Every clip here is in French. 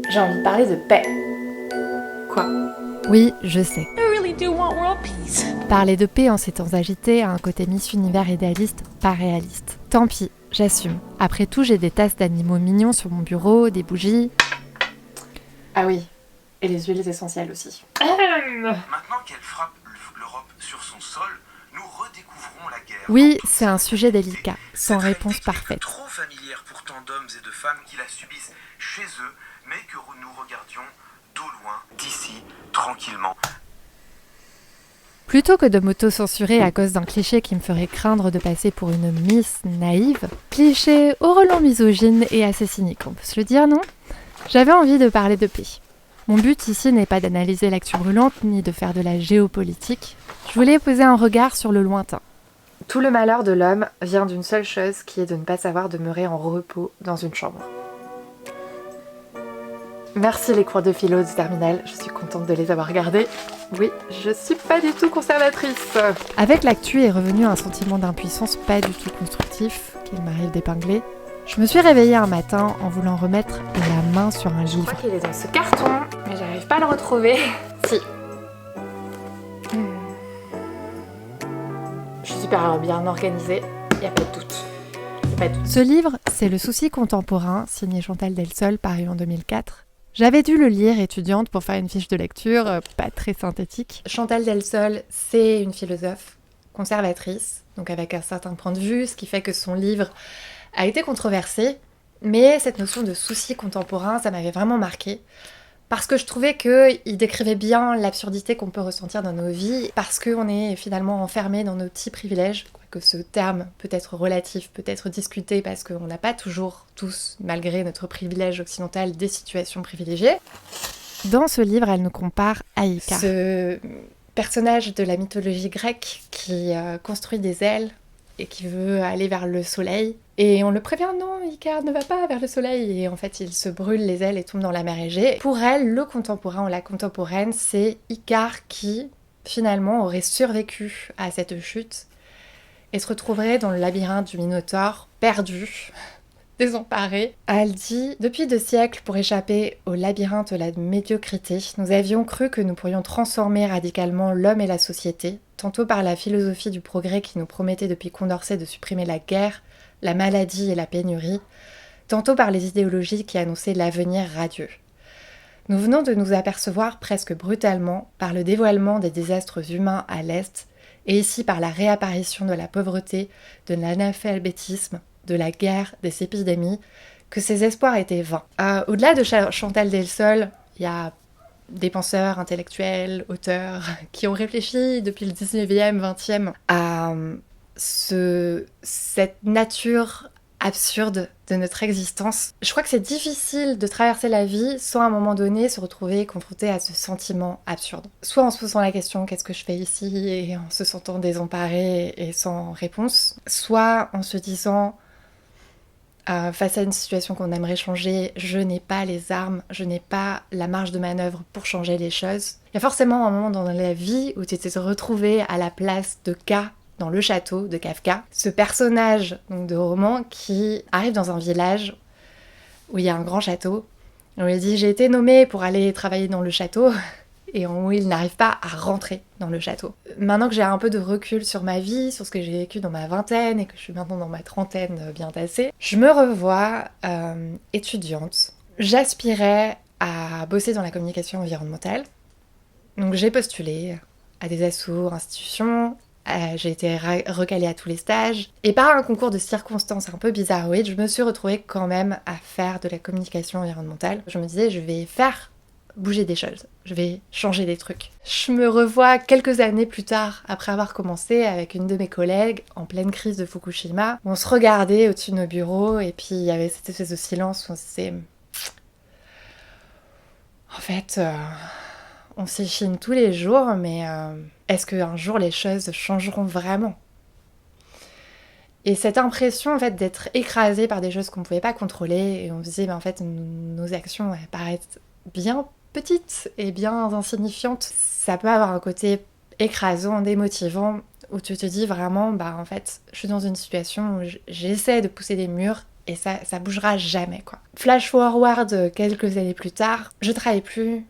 J'ai envie de parler de paix. Quoi ? Oui, je sais. I really do want world peace. Parler de paix en ces temps agités a un côté Miss Univers idéaliste, pas réaliste. Tant pis, j'assume. Après tout, j'ai des tasses d'animaux mignons sur mon bureau, des bougies. Ah oui, et les huiles essentielles aussi. Maintenant qu'elle frappe l'Europe sur son sol, nous redécouvrons la guerre. Oui, c'est un sujet délicat, sans réponse parfaite. Trop familière pour tant d'hommes et de femmes qui la subissent chez eux, mais que nous regardions d'au loin, d'ici, tranquillement. Plutôt que de m'auto-censurer à cause d'un cliché qui me ferait craindre de passer pour une Miss naïve, cliché au relent misogyne et assez cynique, on peut se le dire, non ? J'avais envie de parler de paix. Mon but ici n'est pas d'analyser l'actu brûlante ni de faire de la géopolitique. Je voulais poser un regard sur le lointain. Tout le malheur de l'homme vient d'une seule chose qui est de ne pas savoir demeurer en repos dans une chambre. Merci les cours de philo de terminale, je suis contente de les avoir regardés. Oui, je suis pas du tout conservatrice. Avec l'actu est revenu un sentiment d'impuissance pas du tout constructif, qu'il m'arrive d'épingler. Je me suis réveillée un matin en voulant remettre la main sur un Je livre. crois qu'il est dans ce carton, mais j'arrive pas à le retrouver. Si. Je suis super bien organisée, y a pas de doute. Ce livre, c'est Le Souci contemporain, signé Chantal Delsol, paru en 2004. J'avais dû le lire étudiante pour faire une fiche de lecture, pas très synthétique. Chantal Delsol, c'est une philosophe conservatrice, donc avec un certain point de vue, ce qui fait que son livre a été controversé, mais cette notion de souci contemporain, ça m'avait vraiment marqué, parce que je trouvais qu'il décrivait bien l'absurdité qu'on peut ressentir dans nos vies, parce qu'on est finalement enfermé dans nos petits privilèges, que ce terme peut être relatif, peut être discuté, parce qu'on n'a pas toujours tous, malgré notre privilège occidental, des situations privilégiées. Dans ce livre, elle nous compare à Icare. Ce personnage de la mythologie grecque qui construit des ailes et qui veut aller vers le soleil. Et on le prévient, non, Icare ne va pas vers le soleil. Et en fait, il se brûle les ailes et tombe dans la mer Égée. Pour elle, le contemporain ou la contemporaine, c'est Icare qui, finalement, aurait survécu à cette chute et se retrouverait dans le labyrinthe du Minotaure, perdu, désemparé. Elle dit « Depuis 2 siècles, pour échapper au labyrinthe de la médiocrité, nous avions cru que nous pourrions transformer radicalement l'homme et la société, tantôt par la philosophie du progrès qui nous promettait depuis Condorcet de supprimer la guerre, la maladie et la pénurie, tantôt par les idéologies qui annonçaient l'avenir radieux. Nous venons de nous apercevoir presque brutalement, par le dévoilement des désastres humains à l'Est, et ici par la réapparition de la pauvreté, de l'analphabétisme, de la guerre, des épidémies, que ces espoirs étaient vains. Au-delà de Chantal Delsol, il y a des penseurs intellectuels, auteurs, qui ont réfléchi depuis le 19e, 20e à cette nature absurde de notre existence. Je crois que c'est difficile de traverser la vie sans à un moment donné se retrouver confronté à ce sentiment absurde. Soit en se posant la question qu'est-ce que je fais ici et en se sentant désemparé et sans réponse, soit en se disant face à une situation qu'on aimerait changer, je n'ai pas les armes, je n'ai pas la marge de manœuvre pour changer les choses. Il y a forcément un moment dans la vie où tu t'es retrouvé à la place de K dans Le Château de Kafka, ce personnage donc, de roman qui arrive dans un village où il y a un grand château. On lui dit « J'ai été nommé pour aller travailler dans le château » et où il n'arrive pas à rentrer dans le château. Maintenant que j'ai un peu de recul sur ma vie, sur ce que j'ai vécu dans ma vingtaine et que je suis maintenant dans ma trentaine bien tassée, je me revois étudiante. J'aspirais à bosser dans la communication environnementale. Donc j'ai postulé à des assos, institutions. J'ai été recalée à tous les stages. Et par un concours de circonstances un peu bizarroïdes, je me suis retrouvée quand même à faire de la communication environnementale. Je me disais, je vais faire bouger des choses, je vais changer des trucs. Je me revois quelques années plus tard, après avoir commencé avec une de mes collègues, en pleine crise de Fukushima, où on se regardait au-dessus de nos bureaux, et puis il y avait cette espèce de silence où on se disait... En fait... On s'échine tous les jours, mais est-ce qu'un jour les choses changeront vraiment ? Et cette impression en fait, d'être écrasé par des choses qu'on ne pouvait pas contrôler, et on se disait, en fait, nos actions elles paraissent bien petites et bien insignifiantes, ça peut avoir un côté écrasant, démotivant, où tu te dis vraiment, en fait, je suis dans une situation où j'essaie de pousser des murs, et ça bougera jamais, quoi. Flash forward quelques années plus tard, je travaille plus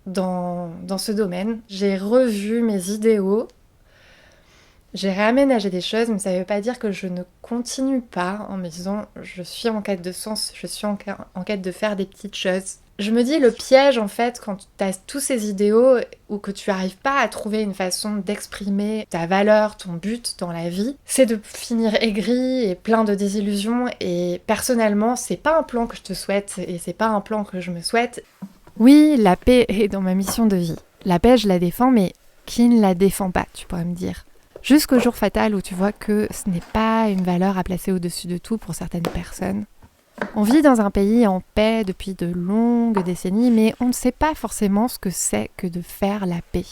dans ce domaine. J'ai revu mes idéaux, j'ai réaménagé des choses, mais ça ne veut pas dire que je ne continue pas en me disant je suis en quête de sens, je suis en quête de faire des petites choses. Je me dis le piège en fait quand tu as tous ces idéaux ou que tu n'arrives pas à trouver une façon d'exprimer ta valeur, ton but dans la vie, c'est de finir aigri et plein de désillusions, et personnellement c'est pas un plan que je te souhaite et c'est pas un plan que je me souhaite. Oui, la paix est dans ma mission de vie. La paix, je la défends, mais qui ne la défend pas, tu pourrais me dire. Jusqu'au jour fatal où tu vois que ce n'est pas une valeur à placer au-dessus de tout pour certaines personnes. On vit dans un pays en paix depuis de longues décennies, mais on ne sait pas forcément ce que c'est que de faire la paix.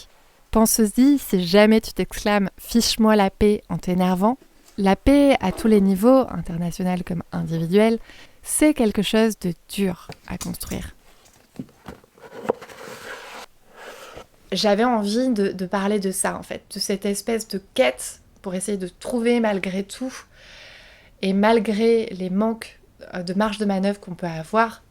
Pense-y, si jamais tu t'exclames « fiche-moi la paix » en t'énervant, la paix à tous les niveaux, international comme individuel, c'est quelque chose de dur à construire. J'avais envie de parler de ça en fait, de cette espèce de quête pour essayer de trouver malgré tout et malgré les manques de marge de manœuvre qu'on peut avoir,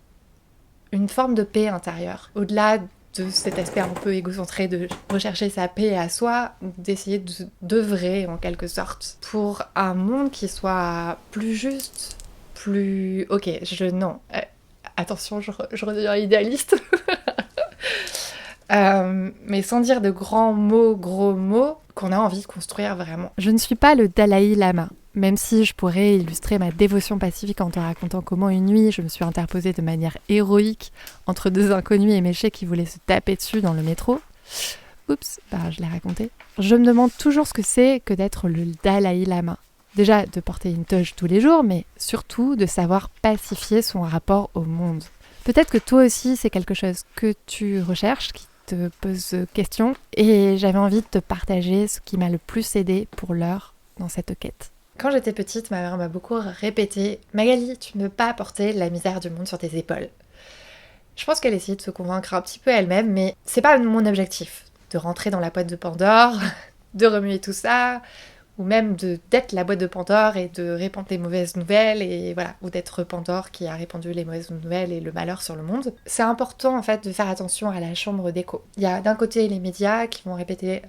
une forme de paix intérieure. Au-delà de cet aspect un peu égocentré de rechercher sa paix à soi, d'essayer d'œuvrer en quelque sorte pour un monde qui soit plus juste, plus... Ok, attention, je redeviens idéaliste. Mais sans dire de grands mots, gros mots, qu'on a envie de construire vraiment. Je ne suis pas le Dalai Lama, même si je pourrais illustrer ma dévotion pacifique en te racontant comment une nuit, je me suis interposée de manière héroïque entre deux inconnus éméchés qui voulaient se taper dessus dans le métro. Oups, je l'ai raconté. Je me demande toujours ce que c'est que d'être le Dalai Lama. Déjà, de porter une toge tous les jours, mais surtout de savoir pacifier son rapport au monde. Peut-être que toi aussi, c'est quelque chose que tu recherches, qui te pose question, et j'avais envie de te partager ce qui m'a le plus aidé pour l'heure dans cette quête. Quand j'étais petite, ma mère m'a beaucoup répété « Magali, tu ne peux pas porter la misère du monde sur tes épaules ». Je pense qu'elle essayait de se convaincre un petit peu elle-même, mais c'est pas mon objectif de rentrer dans la boîte de Pandore, de remuer tout ça, ou même d'être la boîte de Pandore et de répandre les mauvaises nouvelles, et voilà, ou d'être Pandore qui a répandu les mauvaises nouvelles et le malheur sur le monde. C'est important en fait de faire attention à la chambre d'écho. Il y a d'un côté les médias qui vont répéter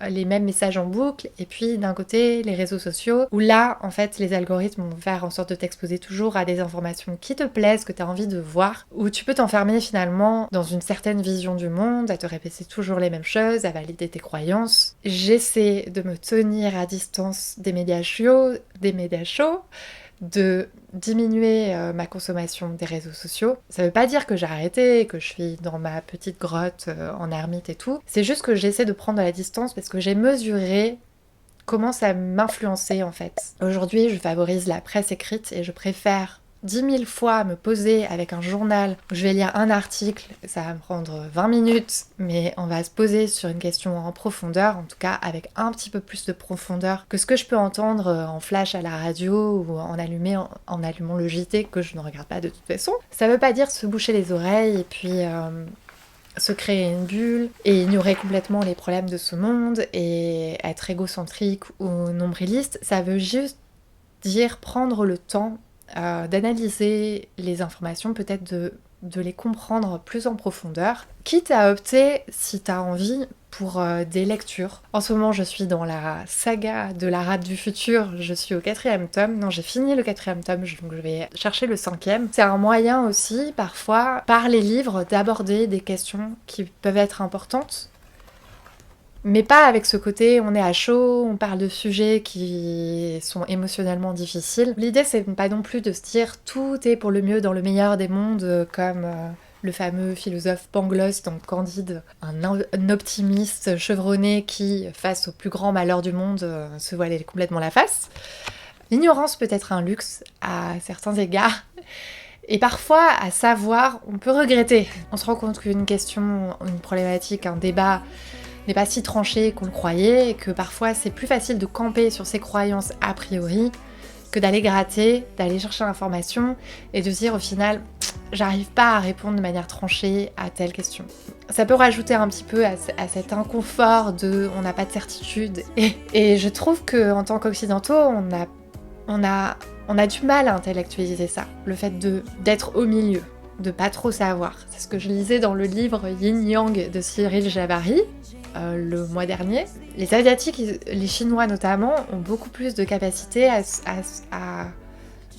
les mêmes messages en boucle, et puis d'un côté les réseaux sociaux, où là en fait les algorithmes vont faire en sorte de t'exposer toujours à des informations qui te plaisent, que tu as envie de voir, où tu peux t'enfermer finalement dans une certaine vision du monde, à te répéter toujours les mêmes choses, à valider tes croyances. J'essaie de me tenir à distance des médias chauds, de diminuer ma consommation des réseaux sociaux. Ça veut pas dire que j'ai arrêté, que je suis dans ma petite grotte en ermite et tout. C'est juste que j'essaie de prendre de la distance parce que j'ai mesuré comment ça m'influençait en fait. Aujourd'hui, je favorise la presse écrite et je préfère 10 000 fois me poser avec un journal où je vais lire un article, ça va me prendre 20 minutes, mais on va se poser sur une question en profondeur, en tout cas avec un petit peu plus de profondeur que ce que je peux entendre en flash à la radio ou en allumant le JT que je ne regarde pas de toute façon. Ça veut pas dire se boucher les oreilles et puis se créer une bulle et ignorer complètement les problèmes de ce monde et être égocentrique ou nombriliste. Ça veut juste dire prendre le temps d'analyser les informations, peut-être de les comprendre plus en profondeur, quitte à opter, si t'as envie, pour des lectures. En ce moment, je suis dans la saga de la rate du futur, je suis au 4e tome. Non, j'ai fini le 4e tome, donc je vais chercher le 5e. C'est un moyen aussi, parfois, par les livres, d'aborder des questions qui peuvent être importantes, mais pas avec ce côté on est à chaud, on parle de sujets qui sont émotionnellement difficiles. L'idée c'est pas non plus de se dire tout est pour le mieux dans le meilleur des mondes, comme le fameux philosophe Pangloss dans Candide, un optimiste chevronné qui, face au plus grand malheur du monde, se voilait complètement la face. L'ignorance peut être un luxe à certains égards, et parfois, à savoir, on peut regretter. On se rend compte qu'une question, une problématique, un débat n'est pas si tranché qu'on le croyait, et que parfois c'est plus facile de camper sur ses croyances a priori que d'aller gratter, d'aller chercher l'information et de se dire au final j'arrive pas à répondre de manière tranchée à telle question. Ça peut rajouter un petit peu à cet inconfort de on n'a pas de certitude, et je trouve qu'en tant qu'occidentaux on a On a du mal à intellectualiser ça, le fait d'être au milieu, de pas trop savoir. C'est ce que je lisais dans le livre Yin Yang de Cyril Jabari le mois dernier. Les Asiatiques, les Chinois notamment, ont beaucoup plus de capacité à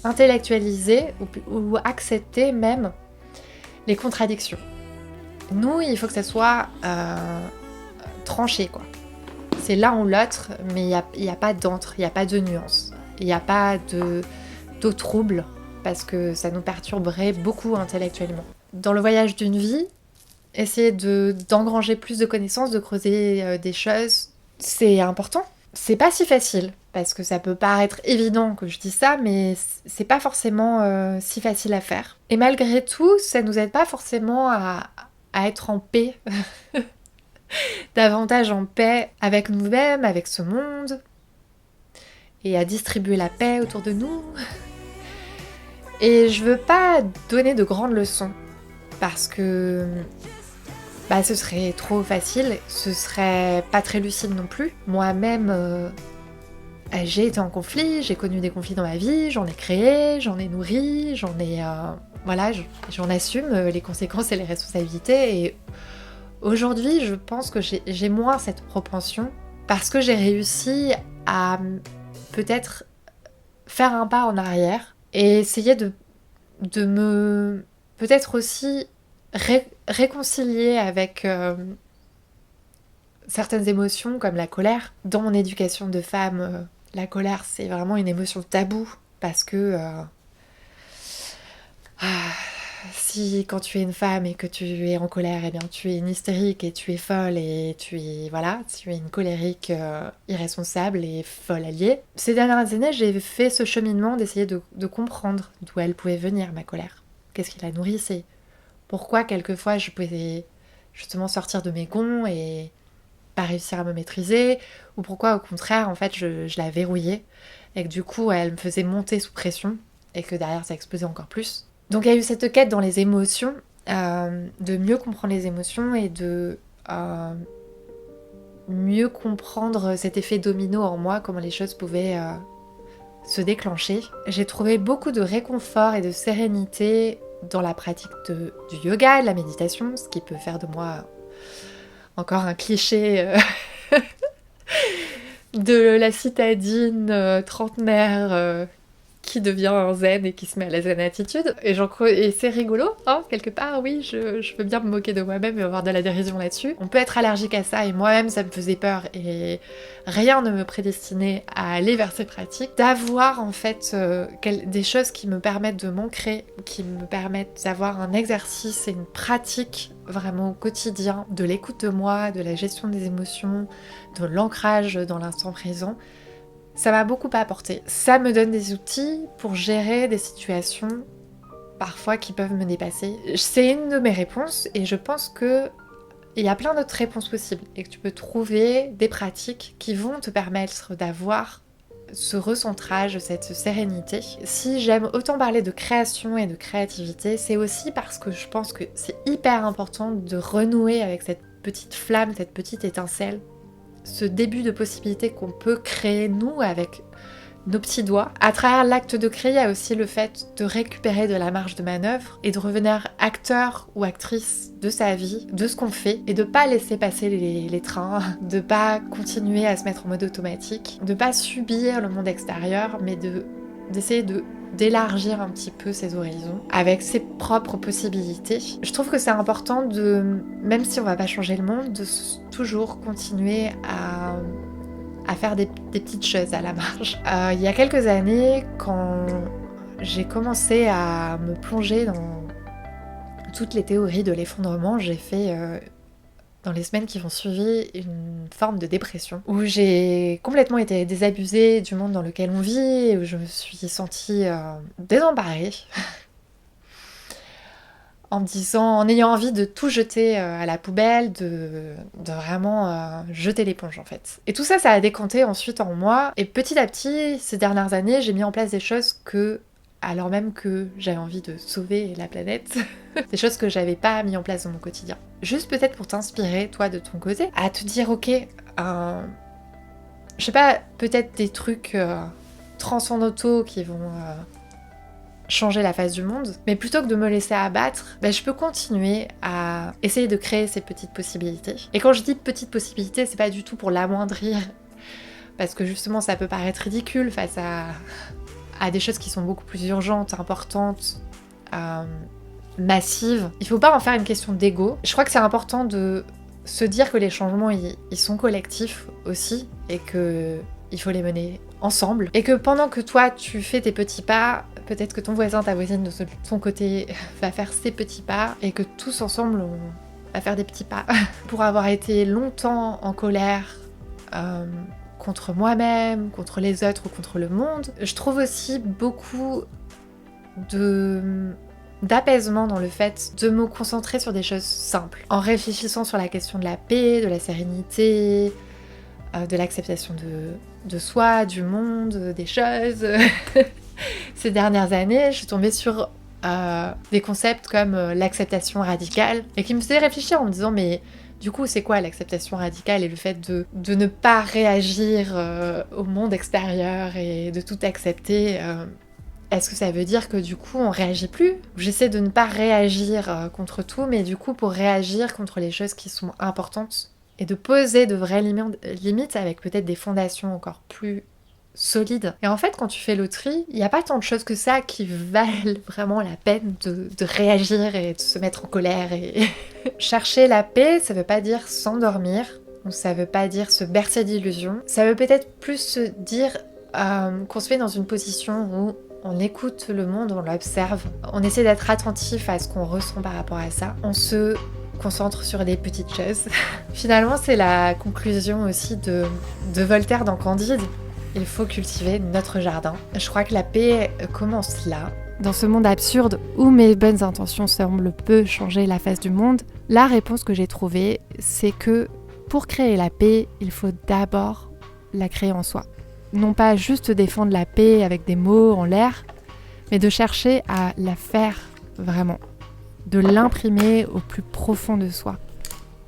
intellectualiser ou accepter même les contradictions. Nous, il faut que ça soit tranché, quoi. C'est l'un ou l'autre, mais il n'y a pas d'entre, il n'y a pas de nuance. Il n'y a pas d'eau trouble, parce que ça nous perturberait beaucoup intellectuellement. Dans le voyage d'une vie, essayer d'engranger plus de connaissances, de creuser des choses, c'est important. C'est pas si facile, parce que ça peut paraître évident que je dis ça, mais c'est pas forcément si facile à faire. Et malgré tout, ça nous aide pas forcément à être en paix, davantage en paix avec nous-mêmes, avec ce monde, et à distribuer la paix autour de nous. Et je veux pas donner de grandes leçons, parce que ce serait trop facile, ce serait pas très lucide non plus. Moi-même, j'ai été en conflit, j'ai connu des conflits dans ma vie, j'en ai créé, j'en ai nourri, j'en assume les conséquences et les responsabilités. Et aujourd'hui, je pense que j'ai moins cette propension, parce que j'ai réussi à peut-être faire un pas en arrière et essayer de me peut-être aussi réconcilier avec certaines émotions comme la colère. Dans mon éducation de femme, la colère c'est vraiment une émotion taboue, parce que si quand tu es une femme et que tu es en colère, eh bien tu es une hystérique et tu es folle et tu es une colérique irresponsable et folle alliée. Ces dernières années, j'ai fait ce cheminement d'essayer de comprendre d'où elle pouvait venir, ma colère. Qu'est-ce qui la nourrissait? Pourquoi quelquefois je pouvais justement sortir de mes gonds et pas réussir à me maîtriser, ou pourquoi au contraire en fait je la verrouillais et que du coup elle me faisait monter sous pression et que derrière ça explosait encore plus. Donc il y a eu cette quête dans les émotions, de mieux comprendre les émotions et de mieux comprendre cet effet domino en moi, comment les choses pouvaient se déclencher. J'ai trouvé beaucoup de réconfort et de sérénité dans la pratique du yoga et de la méditation, ce qui peut faire de moi encore un cliché de la citadine trentenaire qui devient zen et qui se met à la zen attitude. Et c'est rigolo, hein, quelque part, oui, je veux bien me moquer de moi-même et avoir de la dérision là-dessus. On peut être allergique à ça, et moi-même ça me faisait peur, et rien ne me prédestinait à aller vers ces pratiques. D'avoir en fait des choses qui me permettent de m'ancrer, qui me permettent d'avoir un exercice et une pratique vraiment au quotidien, de l'écoute de moi, de la gestion des émotions, de l'ancrage dans l'instant présent. Ça m'a beaucoup apporté. Ça me donne des outils pour gérer des situations parfois qui peuvent me dépasser. C'est une de mes réponses, et je pense que il y a plein d'autres réponses possibles et que tu peux trouver des pratiques qui vont te permettre d'avoir ce recentrage, cette sérénité. Si j'aime autant parler de création et de créativité, c'est aussi parce que je pense que c'est hyper important de renouer avec cette petite flamme, cette petite étincelle, ce début de possibilités qu'on peut créer nous avec nos petits doigts. À travers l'acte de créer, il y a aussi le fait de récupérer de la marge de manœuvre et de revenir acteur ou actrice de sa vie, de ce qu'on fait, et de pas laisser passer les trains, de pas continuer à se mettre en mode automatique, de pas subir le monde extérieur, mais d'essayer d'élargir un petit peu ses horizons avec ses propres possibilités. Je trouve que c'est important même si on va pas changer le monde, de toujours continuer à faire des petites choses à la marge. Il y a quelques années, quand j'ai commencé à me plonger dans toutes les théories de l'effondrement, j'ai fait, dans les semaines qui vont suivi, une forme de dépression, où j'ai complètement été désabusée du monde dans lequel on vit, et où je me suis sentie désemparée, en ayant envie de tout jeter à la poubelle, de vraiment jeter l'éponge en fait. Et tout ça, ça a décanté ensuite en moi, et petit à petit, ces dernières années, j'ai mis en place des choses alors même que j'avais envie de sauver la planète, des choses que j'avais pas mis en place dans mon quotidien. Juste peut-être pour t'inspirer, toi, de ton côté, à te dire, ok, je sais pas, peut-être des trucs transcendantaux qui vont changer la face du monde, mais plutôt que de me laisser abattre, je peux continuer à essayer de créer ces petites possibilités. Et quand je dis petites possibilités, c'est pas du tout pour l'amoindrir, parce que justement ça peut paraître ridicule face à des choses qui sont beaucoup plus urgentes, importantes, massives. Il faut pas en faire une question d'ego. Je crois que c'est important de se dire que les changements ils sont collectifs aussi, et que il faut les mener ensemble, et que pendant que toi tu fais tes petits pas, peut-être que ton voisin, ta voisine de son côté va faire ses petits pas, et que tous ensemble on va faire des petits pas. Pour avoir été longtemps en colère contre moi-même, contre les autres ou contre le monde, je trouve aussi beaucoup d'apaisement dans le fait de me concentrer sur des choses simples, en réfléchissant sur la question de la paix, de la sérénité, de l'acceptation de soi, du monde, des choses. Ces dernières années, je suis tombée sur des concepts comme l'acceptation radicale, et qui me faisaient réfléchir en me disant mais du coup c'est quoi l'acceptation radicale, et le fait de ne pas réagir au monde extérieur et de tout accepter. Est-ce que ça veut dire que du coup on réagit plus ? J'essaie de ne pas réagir contre tout, mais du coup pour réagir contre les choses qui sont importantes, et de poser de vraies limites avec peut-être des fondations encore plus solides. Et en fait, quand tu fais le tri, il n'y a pas tant de choses que ça qui valent vraiment la peine de réagir et de se mettre en colère. Et chercher la paix, ça veut pas dire s'endormir, ou ça veut pas dire se bercer d'illusions. Ça veut peut-être plus se dire qu'on se met dans une position où on écoute le monde, on l'observe, on essaie d'être attentif à ce qu'on ressent par rapport à ça. On se concentre sur des petites choses. Finalement, c'est la conclusion aussi de Voltaire dans Candide. Il faut cultiver notre jardin. Je crois que la paix commence là. Dans ce monde absurde où mes bonnes intentions semblent peu changer la face du monde, la réponse que j'ai trouvée, c'est que pour créer la paix, il faut d'abord la créer en soi. Non pas juste défendre la paix avec des mots en l'air, mais de chercher à la faire vraiment, de l'imprimer au plus profond de soi,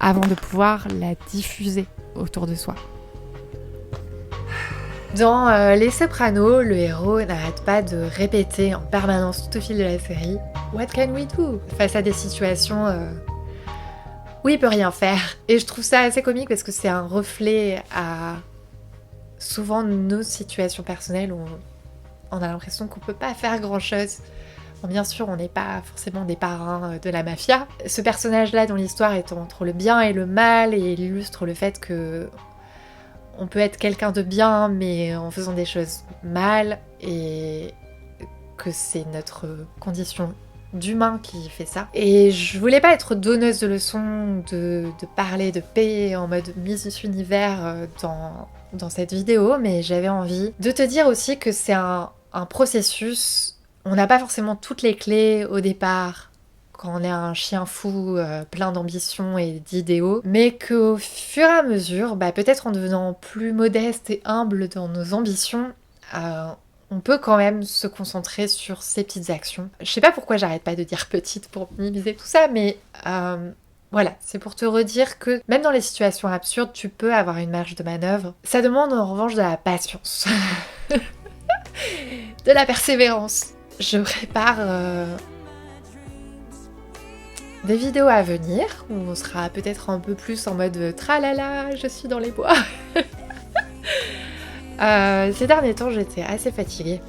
avant de pouvoir la diffuser autour de soi. Dans Les Sopranos, le héros n'arrête pas de répéter en permanence tout au fil de la série « What can we do ?» face à des situations où il peut rien faire. Et je trouve ça assez comique parce que c'est un reflet à souvent nos situations personnelles où on a l'impression qu'on peut pas faire grand-chose. Bon, bien sûr, on n'est pas forcément des parrains de la mafia. Ce personnage-là, dans l'histoire, est entre le bien et le mal, et il illustre le fait que on peut être quelqu'un de bien, mais en faisant des choses mal, et que c'est notre condition d'humain qui fait ça. Et je voulais pas être donneuse de leçons, de parler de paix en mode Miss Univers dans cette vidéo, mais j'avais envie de te dire aussi que c'est un processus. On n'a pas forcément toutes les clés au départ, quand on est un chien fou plein d'ambitions et d'idéaux, mais qu'au fur et à mesure, peut-être en devenant plus modeste et humble dans nos ambitions, on peut quand même se concentrer sur ces petites actions. Je sais pas pourquoi j'arrête pas de dire petite pour minimiser tout ça, mais voilà, c'est pour te redire que même dans les situations absurdes, tu peux avoir une marge de manœuvre. Ça demande en revanche de la patience, de la persévérance. Je prépare des vidéos à venir où on sera peut-être un peu plus en mode tralala, je suis dans les bois. Ces derniers temps, j'étais assez fatiguée.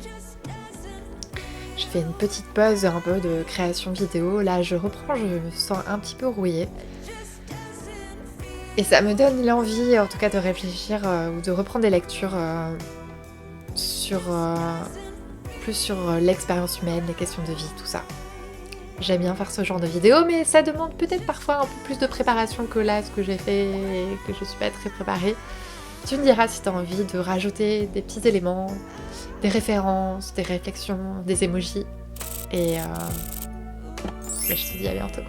J'ai fait une petite pause un peu de création vidéo. Là, je reprends, je me sens un petit peu rouillée. Et ça me donne l'envie, en tout cas, de réfléchir ou de reprendre des lectures plus sur l'expérience humaine, les questions de vie, tout ça. J'aime bien faire ce genre de vidéo, mais ça demande peut-être parfois un peu plus de préparation que là, ce que j'ai fait et que je suis pas très préparée. Tu me diras si tu as envie de rajouter des petits éléments, des références, des réflexions, des emojis. Et je te dis à bientôt.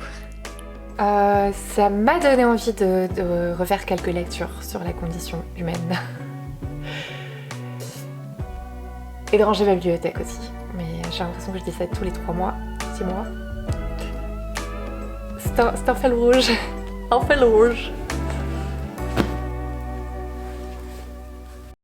Ça m'a donné envie de refaire quelques lectures sur la condition humaine. Et de ranger ma bibliothèque aussi. Mais j'ai l'impression que je dis ça tous les 3 mois, 6 mois. C'est un fil rouge. Un fil rouge.